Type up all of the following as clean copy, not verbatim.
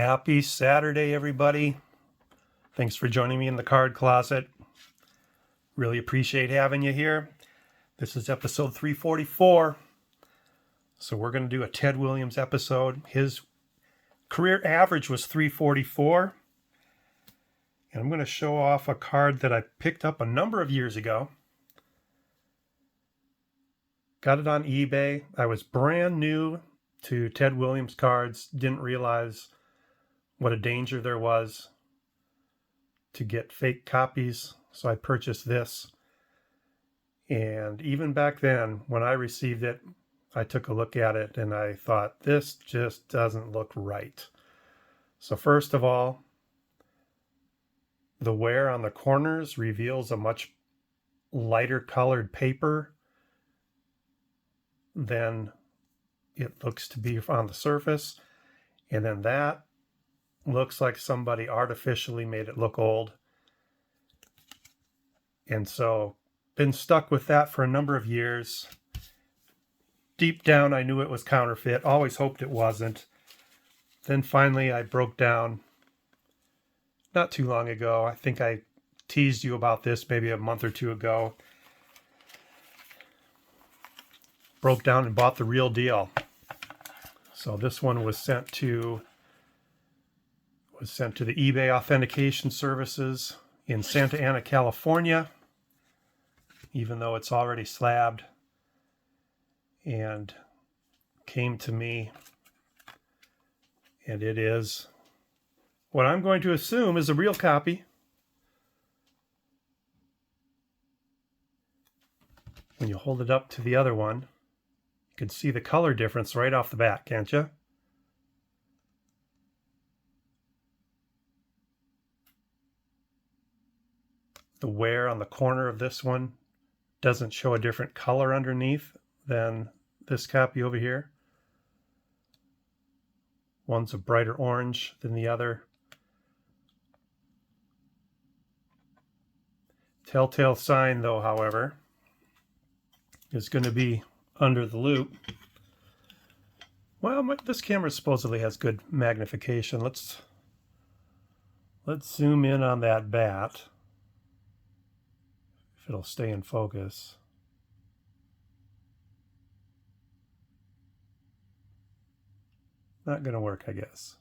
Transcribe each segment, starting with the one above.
Happy Saturday, everybody. Thanks for joining me in the card closet. Really appreciate having you here. This is episode 344. So we're going to do a Ted Williams episode. His career average was 344. And I'm going to show off a card that I picked up a number of years ago. Got it on eBay. I was brand new to Ted Williams cards. Didn't realize what a danger there was to get fake copies. So I purchased this. And even back then, when I received it, I took a look at it and I thought, this just doesn't look right. So first of all, the wear on the corners reveals a much lighter colored paper than it looks to be on the surface. And then that looks like somebody artificially made it look old. And so been stuck with that for a number of years. Deep down, I knew it was counterfeit. Always hoped it wasn't. Then finally, I broke down not too long ago. I think I teased you about this maybe a month or two ago. Broke down and bought the real deal. So this one was sent to the eBay authentication services in Santa Ana, California, even though it's already slabbed, and came to me, and it is what I'm going to assume is a real copy. When you hold it up to the other one, you can see the color difference right off the bat, can't you? The wear on the corner of this one doesn't show a different color underneath than this copy over here. One's a brighter orange than the other. Telltale sign, though, however, is going to be under the loop. Well, this camera supposedly has good magnification. Let's zoom in on that bat. If it'll stay in focus. Not going to work, I guess.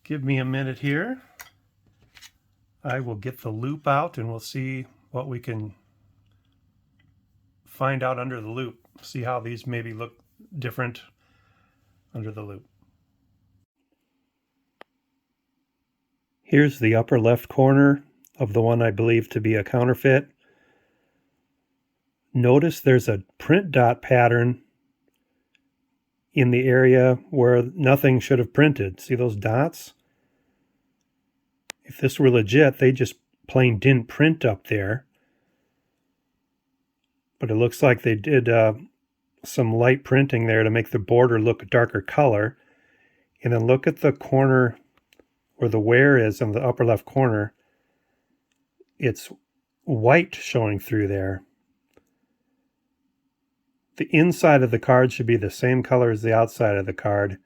Give me a minute here. I will get the loop out and we'll see what we can find out under the loop. See how these maybe look different under the loop. Here's the upper left corner of the one I believe to be a counterfeit. Notice there's a print dot pattern in the area where nothing should have printed. See those dots? If this were legit, they just plain didn't print up there. But it looks like they did some light printing there to make the border look a darker color. And then look at the corner where the wear is in the upper left corner. It's white showing through there. The inside of the card should be the same color as the outside of the card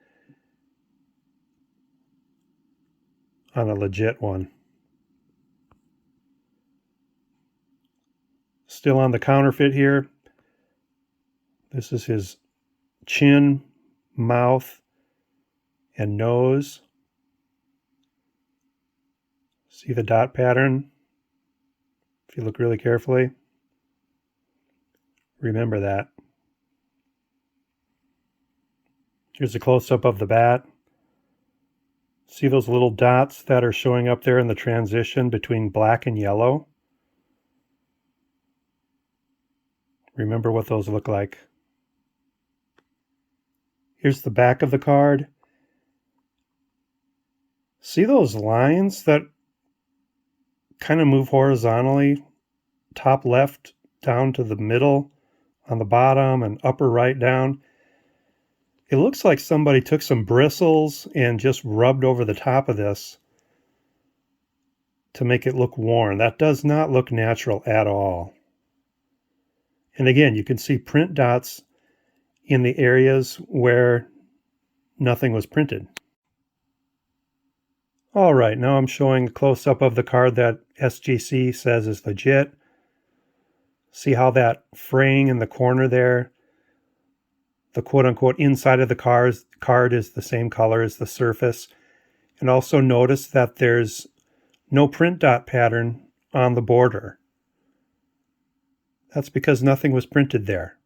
on a legit one. Still on the counterfeit here. This is his chin, mouth, and nose. See the dot pattern? If you look really carefully. Remember that. Here's a close-up of the bat. See those little dots that are showing up there in the transition between black and yellow? Remember what those look like. Here's the back of the card. See those lines that kind of move horizontally, top left down to the middle on the bottom and upper right down? It looks like somebody took some bristles and just rubbed over the top of this to make it look worn. That does not look natural at all. And again, you can see print dots in the areas where nothing was printed. All right, now I'm showing a close-up of the card that SGC says is legit. See how that fraying in the corner there, the quote-unquote inside of the card is the same color as the surface. And also notice that there's no print dot pattern on the border. That's because nothing was printed there.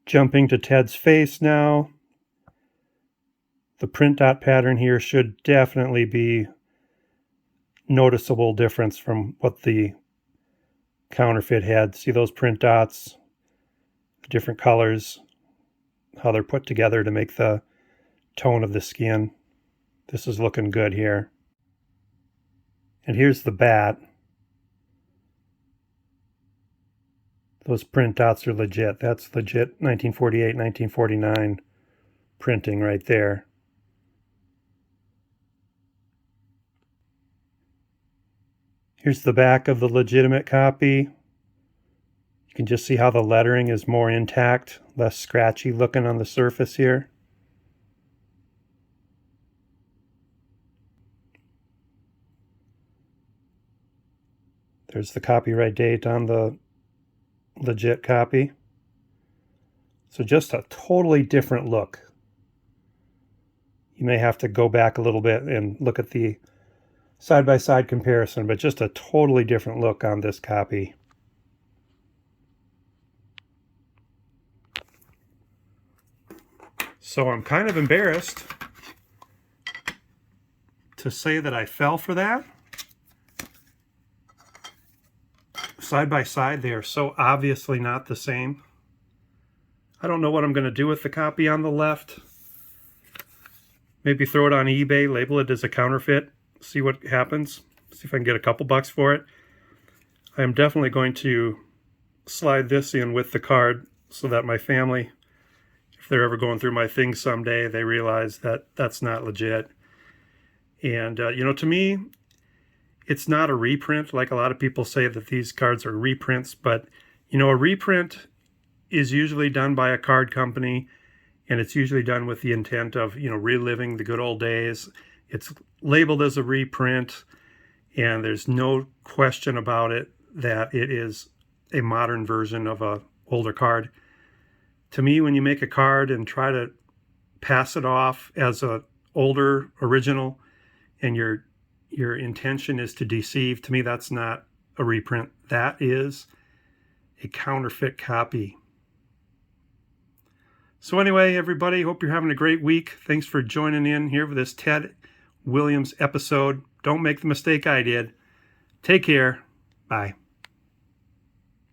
Jumping to Ted's face now. The print dot pattern here should definitely be noticeable difference from what the counterfeit had. See those print dots, the different colors, how they're put together to make the tone of the skin. This is looking good here. And here's the bat. Those print dots are legit. That's legit 1948, 1949 printing right there. Here's the back of the legitimate copy. You can just see how the lettering is more intact, less scratchy looking on the surface here. There's the copyright date on the legit copy. So just a totally different look. You may have to go back a little bit and look at the side-by-side comparison, but just a totally different look on this copy. So I'm kind of embarrassed to say that I fell for that. Side by side, they are so obviously not the same. I don't know what I'm going to do with the copy on the left. Maybe throw it on eBay, label it as a counterfeit, see what happens, see if I can get a couple bucks for it. I am definitely going to slide this in with the card so that my family, if they're ever going through my things someday, they realize that that's not legit. And, to me, it's not a reprint. Like a lot of people say that these cards are reprints, but, a reprint is usually done by a card company, and it's usually done with the intent of, reliving the good old days. It's labeled as a reprint, and there's no question about it that it is a modern version of an older card. To me, when you make a card and try to pass it off as an older original, and your intention is to deceive, to me that's not a reprint. That is a counterfeit copy. So anyway, everybody, hope you're having a great week. Thanks for joining in here for this Ted Williams episode. Don't make the mistake I did. Take care. Bye.